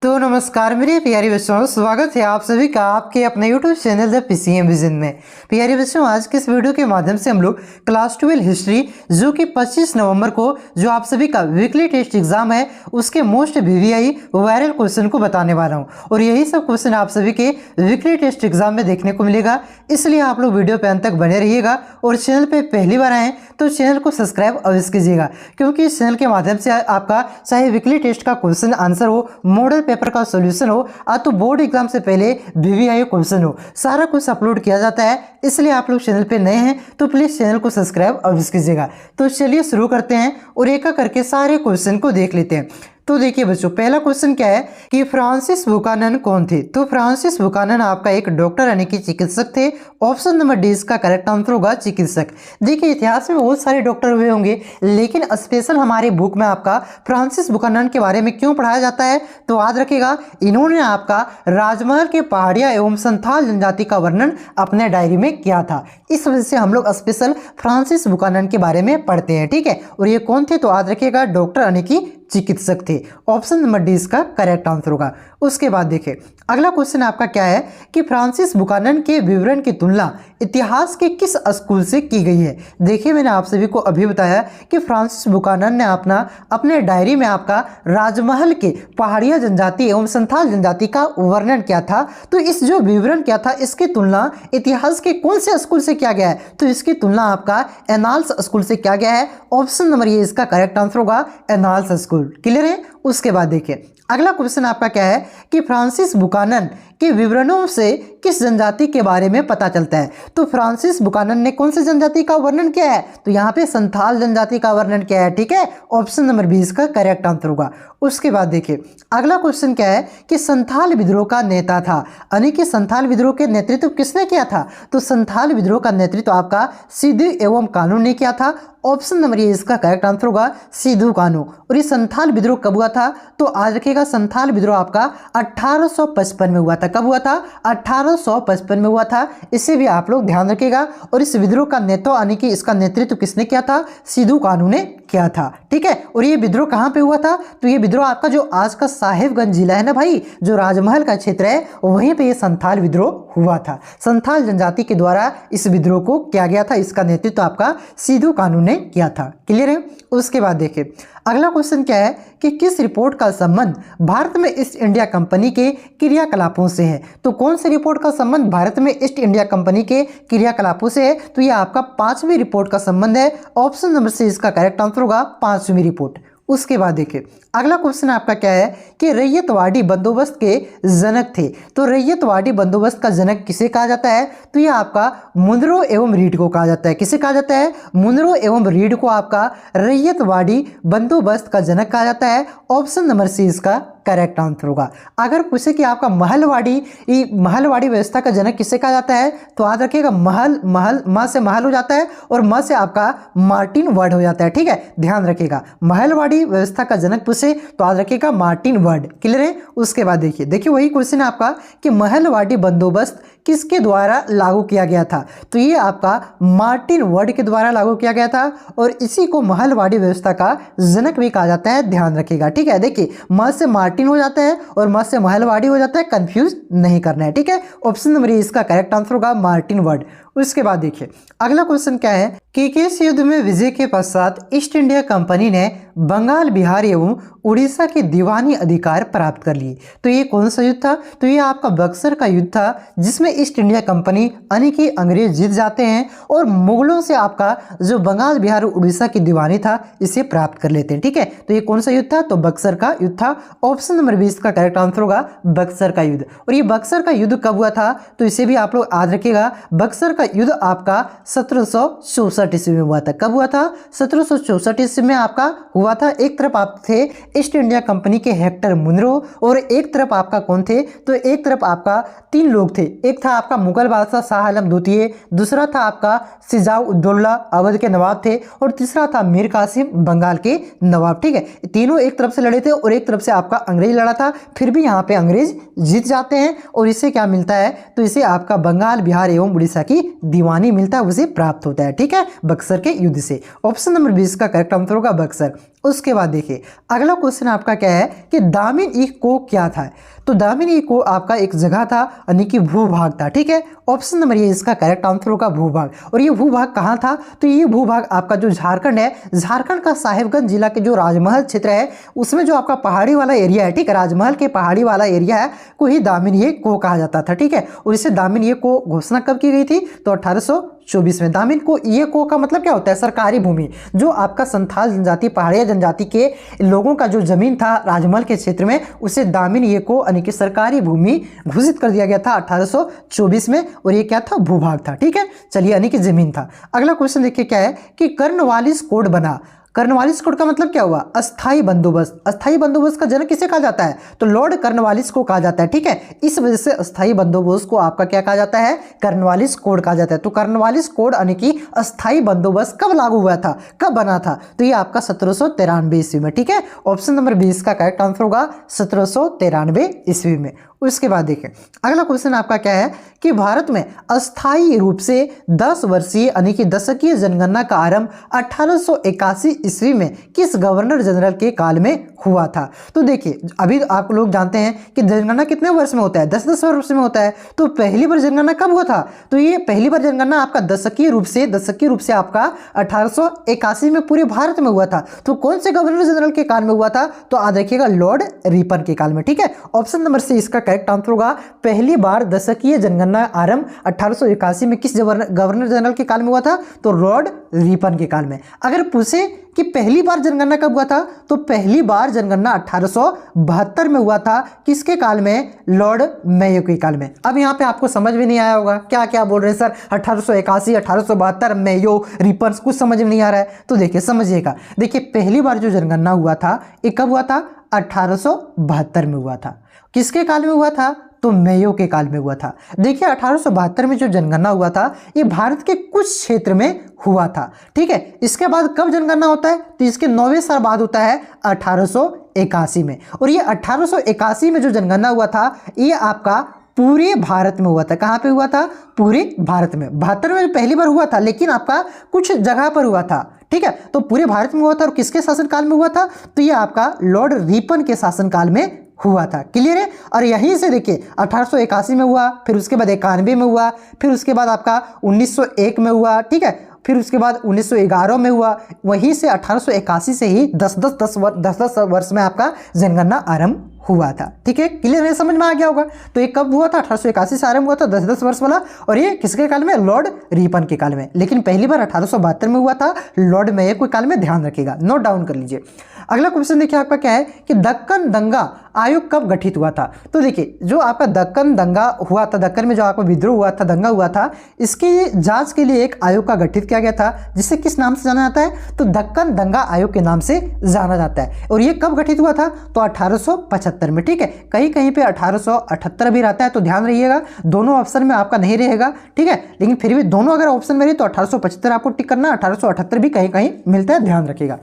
तो नमस्कार मेरे प्यारे बच्चों, स्वागत है आप सभी का आपके अपने YouTube channel the PCM vision में। प्यारे बच्चों, आज के इस वीडियो के माध्यम से हम लोग क्लास 12 हिस्ट्री जो कि 25 नवंबर को जो आप सभी का वीकली टेस्ट एग्जाम है उसके मोस्ट वीवीआई वायरल क्वेश्चन को बताने वाला हूं और यही सब क्वेश्चन आप सभी के वीकली टेस्ट एग्जाम में देखने को मिलेगा। इसलिए आप लोग वीडियो पे अंत तक बने रहिएगा और चैनल पे पहली बार आए तो चैनल को सब्सक्राइब अवश्य कीजिएगा, क्योंकि इस चैनल के माध्यम से आपका चाहे वीकली टेस्ट का क्वेश्चन आंसर हो, मॉडल पेपर का सॉल्यूशन हो, तो बोर्ड एग्जाम से पहले वीवीआई क्वेश्चन हो, सारा कुछ अपलोड किया जाता है। इसलिए आप लोग चैनल पे नए हैं तो प्लीज चैनल को सब्सक्राइब अवश्य कीजिएगा। तो चलिए शुरू करते हैं और एक करके सारे क्वेश्चन को देख लेते हैं। तो देखिए बच्चों, पहला क्वेश्चन क्या है कि फ्रांसिस बुकानन कौन थे। तो फ्रांसिस बुकानन आपका एक डॉक्टर यानी कि चिकित्सक थे। ऑप्शन नंबर डी इसका करेक्ट आंसर होगा चिकित्सक। देखिए इतिहास में बहुत सारे डॉक्टर हुए होंगे, लेकिन स्पेशल हमारे बुक में आपका फ्रांसिस बुकानन के बारे में क्यों पढ़ाया जाता है तो याद रखिएगा, इन्होंने आपका राजमहल के पहाड़िया एवं संथाल जनजाति का वर्णन अपने डायरी में किया था। इस वजह से हम लोग स्पेशल फ्रांसिस बुकानन के बारे में पढ़ते हैं, ठीक है। और ये कौन थे तो याद रखिएगा, डॉक्टर यानी कि चिकित्सक थे। ऑप्शन नंबर डी इसका करेक्ट आंसर होगा। उसके बाद देखिए अगला क्वेश्चन आपका क्या है कि फ्रांसिस बुकानन के विवरण की तुलना इतिहास के किस स्कूल से की गई है। देखिए मैंने आप सभी को अभी बताया कि फ्रांसिस बुकानन ने अपने डायरी में आपका राजमहल के पहाड़िया जनजाति एवं संथाल जनजाति का वर्णन किया था। तो इस जो विवरण किया था इसकी तुलना इतिहास के कौन से स्कूल से किया गया है तो इसकी तुलना आपका एनाल्स स्कूल से किया गया है। ऑप्शन नंबर ये इसका करेक्ट आंसर होगा, एनाल्स स्कूल। क्लियर है। उसके बाद देखिए अगला क्वेश्चन आपका क्या है कि फ्रांसिस बुकानन के विवरणों से किस जनजाति के बारे में पता चलता है। तो फ्रांसिस बुकानन ने कौन सी जनजाति का वर्णन किया है तो यहाँ पे संथाल जनजाति का वर्णन किया है, ठीक है। ऑप्शन नंबर 20 का करेक्ट आंसर होगा। उसके बाद देखिए अगला क्वेश्चन क्या है कि संथाल विद्रोह का नेता था, यानी कि संथाल विद्रोह के नेतृत्व किसने किया था तो संथाल विद्रोह का नेतृत्व आपका सिद्धू एवं कानू ने किया था। ऑप्शन नंबर ये इसका करेक्ट आंसर होगा, सिद्धू कानू। और ये संथाल विद्रोह कब हुआ था तो आज रखिएगा, संथाल विद्रोह आपका 1855 में हुआ था। कब हुआ था 1855 में हुआ था, इसे भी आप लोग ध्यान रखिएगा। और इस विद्रोह का नेता यानी कि इसका नेतृत्व किसने किया था, सिद्धू कानू ने किया था, ठीक है। और ये विद्रोह कहाँ पे हुआ था तो ये विद्रोह आपका जो आज का साहिबगंज जिला है ना भाई, जो राजमहल का क्षेत्र है वहीं पे ये संथाल विद्रोह हुआ था। संथाल जनजाति के द्वारा इस विद्रोह को किया गया था, इसका नेतृत्व आपका सिद्धू कानू ने किया था। क्लियर है। उसके बाद देखिए अगला क्वेश्चन क्या है कि किस रिपोर्ट का संबंध भारत में ईस्ट इंडिया कंपनी के क्रियाकलापों से है। तो कौन सी रिपोर्ट का संबंध भारत में ईस्ट इंडिया कंपनी के क्रियाकलापों से है तो यह आपका 5वीं रिपोर्ट का संबंध है। ऑप्शन नंबर सी इसका करेक्ट आंसर होगा, 5वीं रिपोर्ट। उसके बाद देखिए अगला क्वेश्चन आपका क्या है कि रैयतवाड़ी बंदोबस्त के जनक थे। तो रैयतवाड़ी बंदोबस्त का जनक किसे कहा जाता है तो यह आपका मुनरो एवं रीड को कहा जाता है। किसे कहा जाता है, मुनरो एवं रीड को आपका रैयतवाड़ी बंदोबस्त का जनक कहा जाता है। ऑप्शन नंबर सी इसका करेक्ट आंसर होगा। अगर पूछे कि आपका महलवाड़ी व्यवस्था का जनक किसे कहा जाता है तो याद रखिएगा, महल म से महल हो जाता है और म से आपका मार्टिन वर्ड हो जाता है, ठीक है। ध्यान रखिएगा, महलवाड़ी व्यवस्था का जनक पूछे तो याद रखिएगा मार्टिन वर्ड। क्लियर है। उसके बाद देखिए वही क्वेश्चन है आपका कि महलवाड़ी बंदोबस्त किसके द्वारा लागू किया गया था तो ये आपका मार्टिन वर्ड के द्वारा लागू किया गया था और इसी को महलवाड़ी व्यवस्था का जनक भी कहा जाता है। ध्यान रखिएगा, ठीक है। देखिए म से मार्टिन हो जाता है और म से महलवाड़ी हो जाता है, कंफ्यूज नहीं करना है, ठीक है। ऑप्शन नंबर इसका करेक्ट आंसर होगा, मार्टिन वर्ड। उसके बाद देखिए अगला क्वेश्चन क्या है कि किस युद्ध में विजय के पश्चात ईस्ट इंडिया कंपनी ने बंगाल, बिहार एवं उड़ीसा के दीवानी अधिकार प्राप्त कर लिए। तो ये कौन सा युद्ध था तो ये आपका बक्सर का युद्ध था, जिसमें ईस्ट इंडिया कंपनी यानी कि अंग्रेज जीत जाते हैं और मुगलों से आपका जो बंगाल, बिहार और उड़ीसा की दीवानी था इसे प्राप्त कर लेते हैं, ठीक है। तो ये कौन सा युद्ध था तो बक्सर का युद्ध था। ऑप्शन नंबर 20 का करेक्ट आंसर होगा, बक्सर का युद्ध। और ये बक्सर का युद्ध कब हुआ था तो इसे भी आप लोग याद रखिएगा, बक्सर का युद्ध आपका 1764 ईस्वी में हुआ था। कब हुआ था 1764 ईस्वी में आपका हुआ था। एक तरफ आप थे ईस्ट इंडिया कंपनी के हेक्टर मुनरो और एक तरफ आपका कौन थे तो एक तरफ आपका 3 लोग थे। एक था आपका मुगल बादशाह शाह आलम द्वितीय, दूसरा था आपका सिजाउद्दौला अवध के नवाब थे और तीसरा था मीर कासिम बंगाल के नवाब, ठीक है। तीनों एक तरफ से लड़े थे और एक तरफ से आपका अंग्रेज लड़ा था, फिर भी यहाँ पे अंग्रेज जीत जाते हैं और इससे क्या मिलता है तो इसे आपका बंगाल, बिहार एवं उड़ीसा की दीवानी मिलता है, उसे प्राप्त होता है, ठीक है, बक्सर के युद्ध से। ऑप्शन नंबर 20 का करेक्ट आंसर होगा बक्सर। उसके बाद देखिए अगला क्वेश्चन आपका क्या है कि दामिन ई को क्या था। तो दामिन ई को आपका एक जगह था यानी कि भूभाग था। ठीक है, ऑप्शन नंबर ये इसका करेक्ट आंसर होगा भूभाग। और ये भूभाग कहाँ था, तो ये भूभाग आपका जो झारखंड है, झारखंड का साहिबगंज जिला के जो राजमहल क्षेत्र है उसमें जो आपका पहाड़ी वाला एरिया है, ठीक है, राजमहल के पहाड़ी वाला एरिया है को ही दामिन ई को कहा जाता था। ठीक है, और इसे दामिन ई को घोषणा कब की गई थी, तो 1824 में। दामिन को ये को का मतलब क्या होता है, सरकारी भूमि। जो आपका संथाल जनजाति, पहाड़िया जनजाति के लोगों का जो जमीन था राजमहल के क्षेत्र में, उसे दामिन ये को यानी कि सरकारी भूमि घोषित कर दिया गया था 1824 में। और ये क्या था, भूभाग था। ठीक है, चलिए यानी कि जमीन था। अगला क्वेश्चन देखिए क्या है कि कर्नवालिस कोड बना। कर्नवालिस कोड का मतलब क्या हुआ, अस्थाई बंदोबस्त। अस्थाई बंदोबस्त का जनक किसे कहा जाता है, तो लॉर्ड कर्नवालिस को कहा जाता है। ठीक है, इस वजह से अस्थाई बंदोबस्त को आपका क्या कहा जाता है, कर्नवालिस कोड कहा जाता है। तो कर्नवालिस कोड यानी कि अस्थाई बंदोबस्त कब लागू हुआ था, कब बना था, तो ये आपका 1793 ईस्वी में। ठीक है, ऑप्शन नंबर 20 का करेक्ट आंसर होगा 1793 ईस्वी में। उसके बाद देखिए अगला क्वेश्चन आपका क्या है कि भारत में अस्थायी रूप से 10 वर्षीय यानी कि दशकीय जनगणना का आरंभ 1881 ईस्वी में किस गवर्नर जनरल के काल में हुआ था। तो देखिए अभी आप लोग जानते हैं कि जनगणना कितने वर्ष में होता है, 10-10 वर्ष में होता है। तो पहली बार जनगणना कब हुआ था, तो ये पहली बार जनगणना आपका दशकीय रूप से आपका 1881 में पूरे भारत में हुआ था। तो कौन से गवर्नर जनरल के काल में हुआ था, तो आ देखिएगा लॉर्ड रिपन के काल में। ठीक है, ऑप्शन नंबर से इसका करेक्ट आंसर होगा पहली बार दशकीय जनगणना आरंभ 1881 में किस गवर्नर जनरल के काल में हुआ था, तो लॉर्ड रिपन के काल में। अगर पूछे कि पहली बार जनगणना कब हुआ था, तो पहली बार जनगणना 1872 में हुआ था। किसके काल में, लॉर्ड मेयो के काल में। अब यहाँ पे आपको समझ में नहीं आया होगा, क्या क्या बोल रहे हैं सर, 1881, 1872, मेयो, रिपन, कुछ समझ में नहीं आ रहा है। तो देखिए समझिएगा, देखिए पहली बार जो जनगणना हुआ था ये कब हुआ था, 1872 में हुआ था। किसके काल में हुआ था, तो मेयो के काल में हुआ था। देखिए 1872 में जो जनगणना हुआ था ये भारत के कुछ क्षेत्र में हुआ था। ठीक है, इसके बाद कब जनगणना होता है, तो इसके 9वें साल बाद होता है 1881 में। और ये 1881 में जो जनगणना हुआ था ये आपका पूरे भारत में हुआ था। कहाँ पे हुआ था, पूरे भारत में। 72 में पहली बार हुआ था लेकिन आपका कुछ जगह पर हुआ था। ठीक है, तो पूरे भारत में हुआ था। और किसके शासनकाल में हुआ था, तो ये आपका लॉर्ड रिपन के शासनकाल में हुआ था। क्लियर है, और यहीं से देखिए 1881 में हुआ, फिर उसके बाद 91 में हुआ, फिर उसके बाद आपका 1901 में हुआ। ठीक है, फिर उसके बाद 1911 में हुआ। वहीं से 1881 से ही 10-10 वर्ष में आपका जनगणना आरंभ हुआ था। ठीक है, क्लियर है, समझ में आ गया होगा। तो ये कब हुआ था, 1881 से आरंभ हुआ था, 10-10 वर्ष वाला। और ये किसके काल में, लॉर्ड रिपन के काल में। लेकिन पहली बार 1872 में हुआ था, लॉर्ड मेयो के काल में। ध्यान रखिएगा, नोट डाउन कर लीजिए। अगला क्वेश्चन देखिए आपका क्या है कि दक्कन दंगा आयोग कब गठित हुआ था। तो देखिए जो आपका दक्कन दंगा हुआ था, दक्कन में जो आपका विद्रोह हुआ था, दंगा हुआ था, इसकी जांच के लिए एक आयोग का गठित किया गया था जिसे किस नाम से जाना जाता है, तो दक्कन दंगा आयोग के नाम से जाना जाता है। और ये कब गठित हुआ था, तो 1875 में। ठीक है, कहीं कहीं पे 1878 भी रहता है, तो ध्यान रहिएगा दोनों ऑप्शन में आपका नहीं रहेगा। ठीक है, लेकिन फिर भी दोनों अगर ऑप्शन में रही तो 1875 आपको टिक करना, 1878 भी कहीं कहीं मिलता है, ध्यान रखिएगा।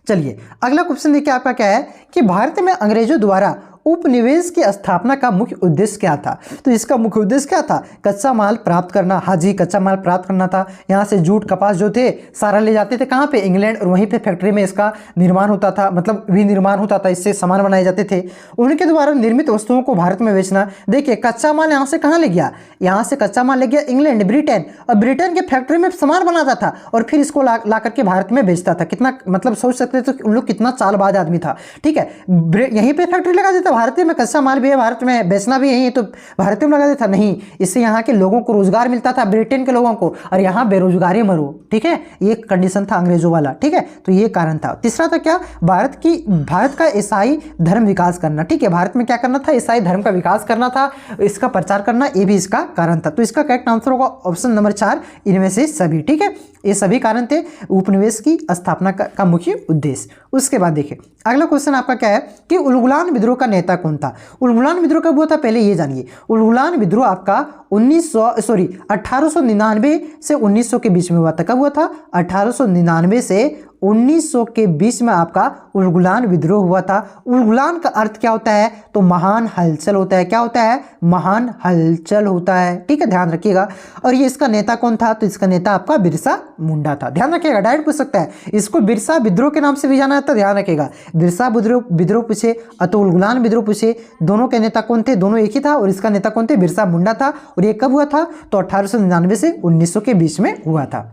चलिए अगला क्वेश्चन देखिए आपका क्या है कि भारत में अंग्रेजों द्वारा उपनिवेश की स्थापना का मुख्य उद्देश्य क्या था। तो इसका मुख्य उद्देश्य क्या था, कच्चा माल प्राप्त करना। हाँ जी, कच्चा माल प्राप्त करना था। यहाँ से जूट कपास जो थे सारा ले जाते थे कहाँ पे, इंग्लैंड, और वहीं पे फैक्ट्री में इसका निर्माण होता था, मतलब विनिर्माण होता था, इससे सामान बनाए जाते थे। उनके द्वारा निर्मित वस्तुओं को भारत में बेचना। देखिए कच्चा माल यहाँ से कहाँ ले गया, यहाँ से कच्चा माल ले गया इंग्लैंड, ब्रिटेन, और ब्रिटेन के फैक्ट्री में सामान बनाता था और फिर इसको ला करके भारत में बेचता था। कितना मतलब सोच सकते थे उन लोग कितना चालबाज आदमी था। ठीक है, यहीं पे फैक्ट्री लगा देता, भारतीय में कच्चा माल भी है, भारत में बेचना भी यही है, तो भारतीय में लगा देता नहीं। इससे यहाँ के लोगों को रोजगार मिलता था, ब्रिटेन के लोगों को, और यहाँ बेरोजगारी मरो। ठीक है, ये कंडीशन था अंग्रेजों वाला। ठीक है, तो ये कारण था। तीसरा था क्या, भारत का ईसाई धर्म विकास करना। ठीक है, भारत में क्या करना था, ईसाई धर्म का विकास करना था, इसका प्रचार करना, ये भी इसका कारण था। तो इसका करेक्ट आंसर होगा ऑप्शन नंबर 4, इनमें से सभी। ठीक है, ये सभी कारण थे उपनिवेश की स्थापना का मुख्य उद्देश्य। उसके बाद देखिए अगला क्वेश्चन आपका क्या है कि उलगुलान विद्रोह का नेता कौन था। उलगुलान विद्रोह कब हुआ था, पहले ये जानिए। उलगुलान विद्रोह आपका 1899 से 1900 के बीच में हुआ था। कब हुआ था, 1899 से 1900 के 20 में आपका उलगुलान विद्रोह हुआ था। उलगुलान का अर्थ क्या होता है? तो महान हलचल होता है। क्या होता है? महान हलचल होता है। ठीक है, ध्यान रखिएगा। और ये इसका नेता कौन था? तो इसका नेता आपका बिरसा मुंडा था। ध्यान रखिएगा, डायरेक्ट पूछ सकता है। इसको बिरसा विद्रोह के नाम से भी जाना जाता है, ध्यान रखिएगा। बिरसा विद्रोह पूछे, तो उलगुलान विद्रोह पूछे, दोनों के नेता कौन थे? दोनों एक ही था। और इसका नेता कौन थे? बिरसा मुंडा था। और ये कब हुआ था? तो 1899 से 1900 के बीच में हुआ था।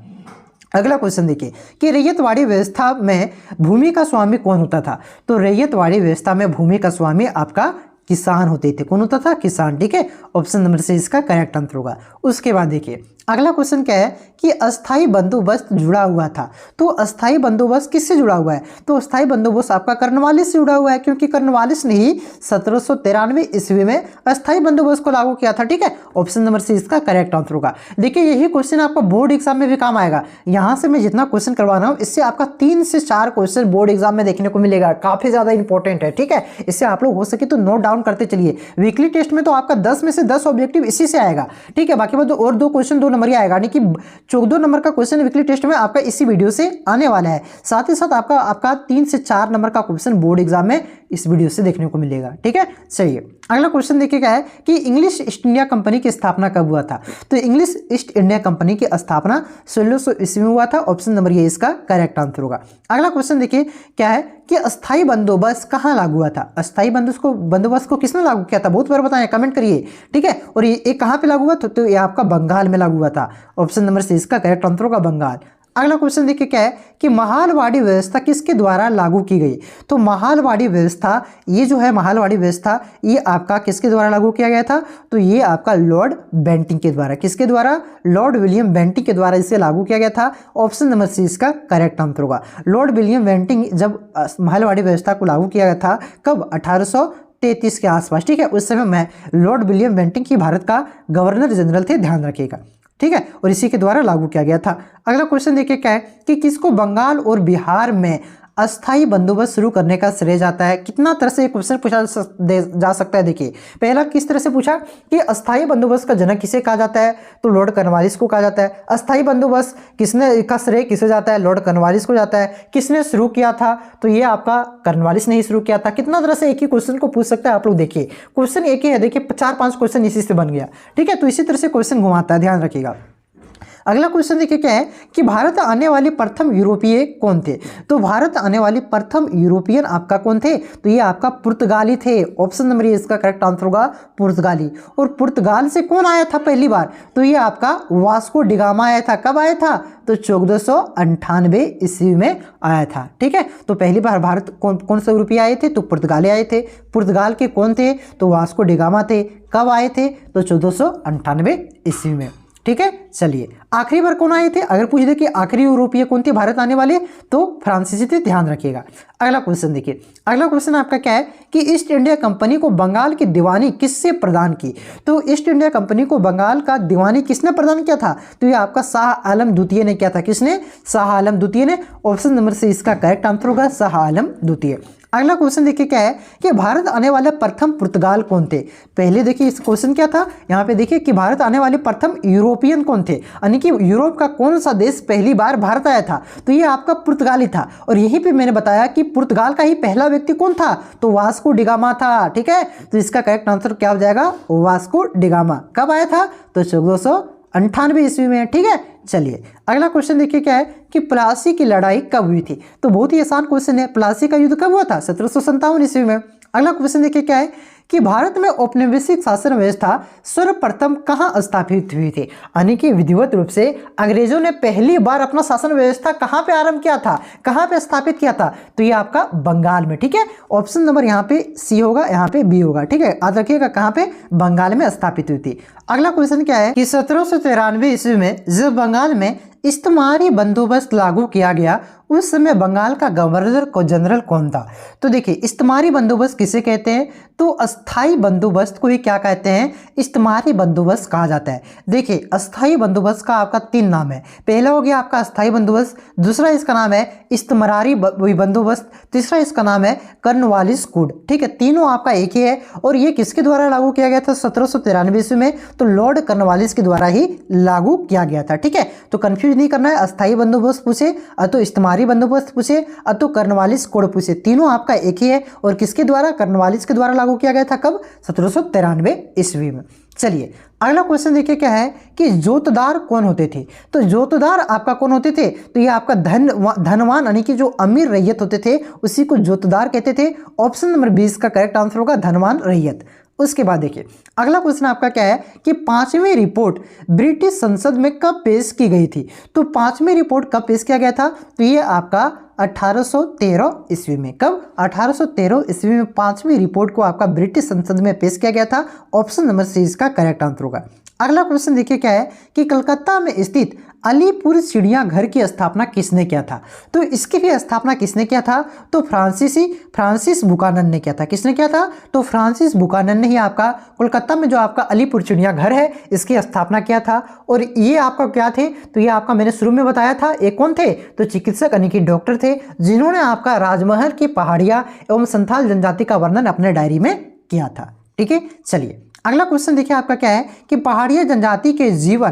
अगला क्वेश्चन देखिए कि रैयतवाड़ी व्यवस्था में भूमि का स्वामी कौन होता था? तो रैयतवाड़ी व्यवस्था में भूमि का स्वामी आपका किसान होते थे। कौन होता था? किसान। ठीक है, ऑप्शन नंबर से इसका करेक्ट आंसर होगा। उसके बाद देखिए अगला क्वेश्चन क्या है कि अस्थाई बंदोबस्त जुड़ा हुआ था। तो अस्थाई बंदोबस्त किससे जुड़ा हुआ है? तो अस्थाई बंदोबस्त आपका कर्नवालिस से जुड़ा हुआ है, क्योंकि कर्नवालिस ने ही 1793 ईस्वी में अस्थाई बंदोबस्त को लागू किया था। ठीक है, ऑप्शन नंबर से इसका करेक्ट आंसर होगा। देखिए यही क्वेश्चन आपको बोर्ड एग्जाम में भी काम आएगा। यहाँ से मैं जितना क्वेश्चन करवा रहा हूँ इससे आपका 3 से 4 क्वेश्चन बोर्ड एग्जाम में देखने को मिलेगा। काफी ज्यादा इंपॉर्टेंट है। ठीक है, इससे आप लोग हो सके तो नोट डाउन करते चलिए। वीकली टेस्ट में तो आपका 10 में से 10 ऑब्जेक्टिव इसी से आएगा। ठीक है, बाकी बात और 2 क्वेश्चन 2 नंबर ही आएगा, यानी कि 14 नंबर का क्वेश्चन वीकली टेस्ट में आपका इसी वीडियो से आने वाला है। साथ ही साथ आपका 3 से 4 नंबर का क्वेश्चन बोर्ड एग्जाम में इस वीडियो से देखने को मिलेगा। ठीक है, चलिए अगला क्वेश्चन देखिए क्या है कि इंग्लिश ईस्ट इंडिया कंपनी की स्थापना कब हुआ था? तो इंग्लिश ईस्ट इंडिया कंपनी की स्थापना 1600 ईस्वी में हुआ था। ऑप्शन नंबर ये इसका करेक्ट आंसर होगा। अगला क्वेश्चन देखिए क्या है कि अस्थाई बंदोबस्त कहाँ लागू हुआ था? अस्थाई बंदोबस्त को किसने लागू किया था? बहुत बार बताएं, कमेंट करिए। ठीक है, और ये कहाँ पे लागू हुआ था? तो ये आपका बंगाल में लागू हुआ था। ऑप्शन नंबर से इसका करेक्ट आंसर होगा बंगाल। अगला क्वेश्चन देखिए क्या है कि महालवाड़ी व्यवस्था किसके द्वारा लागू की गई? तो महालवाड़ी व्यवस्था, ये जो है महालवाड़ी व्यवस्था, ये आपका किसके द्वारा लागू किया गया था? तो ये आपका लॉर्ड बेंटिंग के द्वारा। किसके द्वारा? लॉर्ड विलियम बेंटिंग के द्वारा इसे लागू किया गया था। ऑप्शन नंबर सी इसका करेक्ट आंसर होगा। लॉर्ड विलियम बेंटिंग जब महालवाड़ी व्यवस्था को लागू किया गया था, कब? 1833 के आसपास। ठीक है, उस समय में लॉर्ड विलियम बेंटिंग ही भारत का गवर्नर जनरल थे, ध्यान रखिएगा। ठीक है, और इसी के द्वारा लागू किया गया था। अगला क्वेश्चन देखिए क्या है कि किसको बंगाल और बिहार में अस्थाई बंदोबस्त शुरू करने का श्रेय जाता है? कितना तरह से क्वेश्चन पूछा जा सकता है। देखिए पहला किस तरह से पूछा कि अस्थाई बंदोबस्त का जनक किसे कहा जाता है? तो लॉर्ड कॉर्नवालिस को कहा जाता है। अस्थाई बंदोबस्त किसने का श्रेय किसे जाता है? लॉर्ड कॉर्नवालिस को जाता है। किसने शुरू किया था? तो ये आपका कॉर्नवालिस ने ही शुरू किया था। कितना तरह से एक ही क्वेश्चन को पूछ सकता है आप लोग। देखिए क्वेश्चन एक ही है, देखिए 4-5 क्वेश्चन इसी से बन गया। ठीक है, तो इसी तरह से क्वेश्चन घुमाता है, ध्यान रखिएगा। अगला क्वेश्चन देखिए क्या है कि भारत आने वाले प्रथम यूरोपीय कौन थे? तो भारत आने वाले प्रथम यूरोपियन आपका कौन थे? तो ये आपका पुर्तगाली थे। ऑप्शन नंबर इसका करेक्ट आंसर होगा पुर्तगाली। और पुर्तगाल से कौन आया था पहली बार? तो ये आपका वास्को डिगामा आया था। कब आया था? तो 1498 ईस्वी में आया था। ठीक है, तो पहली बार भारत कौन से यूरोपीय आए थे? तो पुर्तगाली आए थे। पुर्तगाल के कौन थे? तो वास्को डिगामा थे। कब आए थे? तो 1498 ईस्वी में। ठीक है, चलिए आखिरी बार कौन आए थे? अगर पूछ दे कि आखिरी यूरोपीय कौन थे भारत आने वाले, तो फ्रांसीसी थे, ध्यान रखिएगा। अगला क्वेश्चन देखिए, अगला क्वेश्चन आपका क्या है कि ईस्ट इंडिया कंपनी को बंगाल की दीवानी किससे प्रदान की? तो ईस्ट इंडिया कंपनी को बंगाल का दीवानी किसने प्रदान किया था? तो ये आपका शाह आलम द्वितीय ने किया था। किसने? शाह आलम द्वितीय ने। ऑप्शन नंबर से इसका करेक्ट आंसर होगा शाह आलम द्वितीय। अगला क्वेश्चन देखिए क्या है कि भारत आने वाले प्रथम पुर्तगाल कौन थे? पहले देखिए इस क्वेश्चन क्या था, यहाँ पे देखिए कि भारत आने वाले प्रथम यूरोपियन कौन थे, यानी कि यूरोप का कौन सा देश पहली बार भारत आया था? तो ये आपका पुर्तगाली था। और यहीं पे मैंने बताया कि पुर्तगाल का ही पहला व्यक्ति कौन था? तो वास्को डिगामा था। ठीक है, तो इसका करेक्ट आंसर क्या हो जाएगा? Vasco da Gama. कब आया था? तो 1498 ईस्वी में। ठीक है, चलिए अगला क्वेश्चन देखिए क्या है कि प्लासी की लड़ाई कब हुई थी? तो बहुत ही आसान क्वेश्चन है। प्लासी का युद्ध कब हुआ था? 1757 ईस्वी में। अगला क्वेश्चन देखिए क्या है कि भारत में औपनिवेशिक शासन व्यवस्था सर्वप्रथम कहाँ स्थापित हुई थी? यानी कि विधिवत रूप से अंग्रेजों ने पहली बार अपना शासन व्यवस्था कहाँ पे आरंभ किया था, कहाँ पे स्थापित किया था? तो ये आपका बंगाल में। ठीक है, ऑप्शन नंबर यहाँ पे सी होगा, यहाँ पे बी होगा। ठीक है, याद रखिएगा कहाँ पे? बंगाल में स्थापित हुई थी। अगला क्वेश्चन क्या है कि 1793 ईस्वी में जब बंगाल में इस्तेमारी बंदोबस्त लागू किया गया, उस समय बंगाल का गवर्नर को जनरल कौन था? तो देखिए इस्तेमारी बंदोबस्त किसे कहते हैं? तो अस्थाई बंदोबस्त को ही क्या कहते हैं? इस्तेमारी बंदोबस्त कहा जाता है। देखिए अस्थाई बंदोबस्त का आपका 3 नाम है। पहला हो गया आपका अस्थाई बंदोबस्त, दूसरा इसका नाम है इस्तेमारी बंदोबस्त, तीसरा इसका नाम है कॉर्नवालिस कोड। ठीक है, तीनों आपका एक ही है। और ये किसके द्वारा लागू किया गया था? 1793 ईस्वी में। तो लॉर्ड कॉर्नवालिस के द्वारा ही लागू किया गया था। ठीक है, तो कंफ्यूज नहीं करना है। अस्थाई बंदोबस्त पूछे तो इस्तेमारी भारी बंदोबस्त पूछे तो कर्नवालिस कोड पूछे, तीनों आपका एक ही है और किसके द्वारा, कर्नवालिस के द्वारा लागू किया गया था, कब, 1793 ईस्वी में। चलिए अगला क्वेश्चन देखिए क्या है कि जोतदार कौन होते थे। तो जोतदार आपका कौन होते थे, तो ये आपका धनवान यानी कि जो अमीर रैयत होते थे उसी को जोतदार कहते थे। ऑप्शन नंबर 20 का करेक्ट आंसर होगा धनवान रैयत। उसके बाद देखिए अगला क्वेश्चन आपका क्या है कि पांचवी रिपोर्ट ब्रिटिश संसद में कब पेश की गई थी। तो पांचवी रिपोर्ट कब पेश किया गया था, तो ये आपका 1813 ईस्वी में। कब, 1813 ईस्वी में पांचवी रिपोर्ट को आपका ब्रिटिश संसद में पेश किया गया था। ऑप्शन नंबर सी इसका करेक्ट आंसर होगा। अगला क्वेश्चन देखिए क्या है कि कलकत्ता में स्थित अलीपुर चिड़ियाघर की स्थापना किसने किया था। तो इसकी भी स्थापना किसने किया था, तो फ्रांसिस बुकानन ने किया था। किसने किया था, तो फ्रांसिस बुकानन ने ही आपका कोलकाता में जो आपका अलीपुर चिड़ियाघर है इसकी स्थापना किया था। और ये आपका क्या थे, तो ये आपका मैंने शुरू में बताया था, एक कौन थे, तो चिकित्सक यानी कि डॉक्टर थे, जिन्होंने आपका राजमहल की पहाड़ियां एवं संथाल जनजाति का वर्णन अपने डायरी में किया था। ठीक है, चलिए अगला क्वेश्चन देखिए आपका क्या है कि पहाड़िया जनजाति के जीवन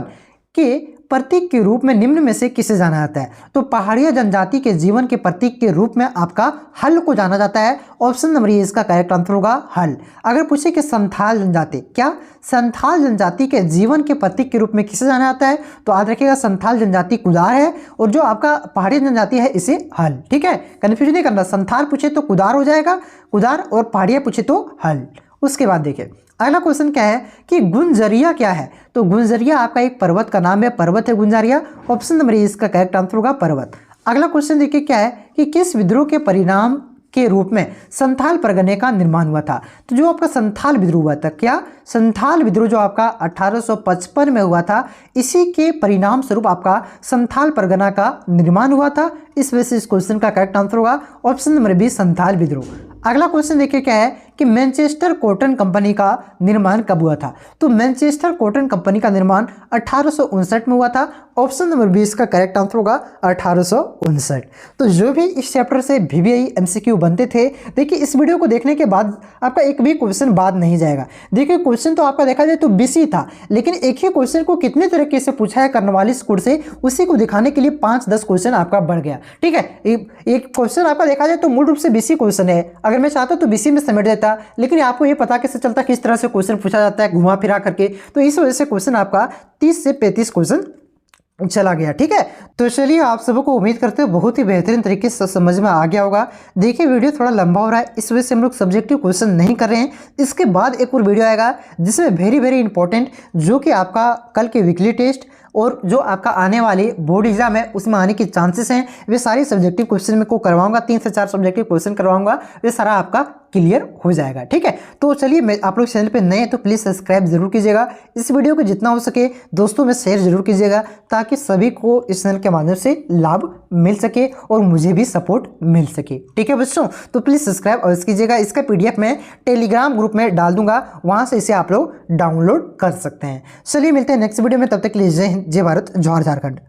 के प्रतीक के रूप में निम्न में से किसे जाना जाता है। तो पहाड़िया जनजाति के जीवन के प्रतीक के रूप में आपका हल को जाना जाता है। ऑप्शन नंबर ए इसका करेक्ट आंसर होगा हल। अगर पूछे कि संथाल जनजाति, क्या संथाल जनजाति के जीवन के प्रतीक के रूप में किसे जाना जाता है, तो याद रखिएगा संथाल जनजाति कुदार है और जो आपका पहाड़िया जनजाति है इसे हल। ठीक है, कंफ्यूज नहीं करना, संथाल पूछे तो कुदार हो जाएगा, कुदार, और पहाड़िया पूछे तो हल। उसके बाद देखिए अगला क्वेश्चन क्या है कि गुंजरिया क्या है। तो गुंजरिया आपका एक पर्वत का नाम है, पर्वत है गुंजरिया। ऑप्शन नंबर ए इसका करेक्ट आंसर होगा पर्वत। अगला क्वेश्चन देखिए क्या है कि किस विद्रोह के परिणाम के रूप में संथाल परगने का निर्माण हुआ था। तो जो आपका संथाल विद्रोह हुआ था, क्या संथाल विद्रोह जो आपका 1855 में हुआ था, इसी के परिणाम स्वरूप आपका संथाल परगना का निर्माण हुआ था। इस वजह से इस क्वेश्चन का करेक्ट आंसर होगा ऑप्शन नंबर बी संथाल विद्रोह। अगला क्वेश्चन देखिए क्या है कि मैनचेस्टर कॉटन कंपनी का निर्माण कब हुआ था। तो मैनचेस्टर कॉटन कंपनी का निर्माण 1859 में हुआ था। ऑप्शन नंबर 20 का करेक्ट आंसर होगा 1859। तो जो भी इस चैप्टर से VVI MCQ बनते थे, देखिए इस वीडियो को देखने के बाद आपका एक भी क्वेश्चन बाद नहीं जाएगा। देखिए क्वेश्चन तो आपका देखा जाए तो 20 ही था, लेकिन एक ही क्वेश्चन को कितने तरीके से पूछा है कर्नवालिस कोड से, उसी को दिखाने के लिए 5-10 क्वेश्चन आपका बढ़ गया। ठीक है, एक क्वेश्चन आपका देखा जाए तो मूल रूप से 20 ही क्वेश्चन है। अगर मैं चाहता तो 20 में समेट देता, लेकिन आपको ये पता कैसे चलता किस तरह से क्वेश्चन पूछा जाता है घुमा फिरा करके, तो इस वजह से क्वेश्चन आपका 30 से 35 क्वेश्चन चला गया। ठीक है, तो चलिए आप सबको उम्मीद करते हो बहुत ही बेहतरीन तरीके से समझ में आ गया होगा। देखिए वीडियो थोड़ा लंबा हो रहा है, इस वजह से हम लोग सब्जेक्टिव क्वेश्चन नहीं कर रहे हैं। इसके बाद एक और वीडियो आएगा जिसमें वेरी इंपॉर्टेंट, जो कि आपका कल के वीकली टेस्ट और जो आपका आने वाले बोर्ड एग्जाम है उसमें आने के चांसेस हैं, वे सारी सब्जेक्टिव क्वेश्चन में को करवाऊंगा। 3 से 4 सब्जेक्टिव क्वेश्चन करवाऊंगा, वे सारा आपका क्लियर हो जाएगा। ठीक है, तो चलिए मैं आप लोग चैनल पे नए हैं तो प्लीज़ सब्सक्राइब जरूर कीजिएगा। इस वीडियो को जितना हो सके दोस्तों में शेयर जरूर कीजिएगा, ताकि सभी को इस चैनल के माध्यम से लाभ मिल सके और मुझे भी सपोर्ट मिल सके। ठीक है बच्चों, तो प्लीज़ सब्सक्राइब अवश्य कीजिएगा। इसका PDF मैं टेलीग्राम ग्रुप में डाल दूंगा, वहाँ से इसे आप लोग डाउनलोड कर सकते हैं। चलिए मिलते हैं नेक्स्ट वीडियो में, तब तक के लिए जय हिंद, जय भारत, जौहर झारखंड।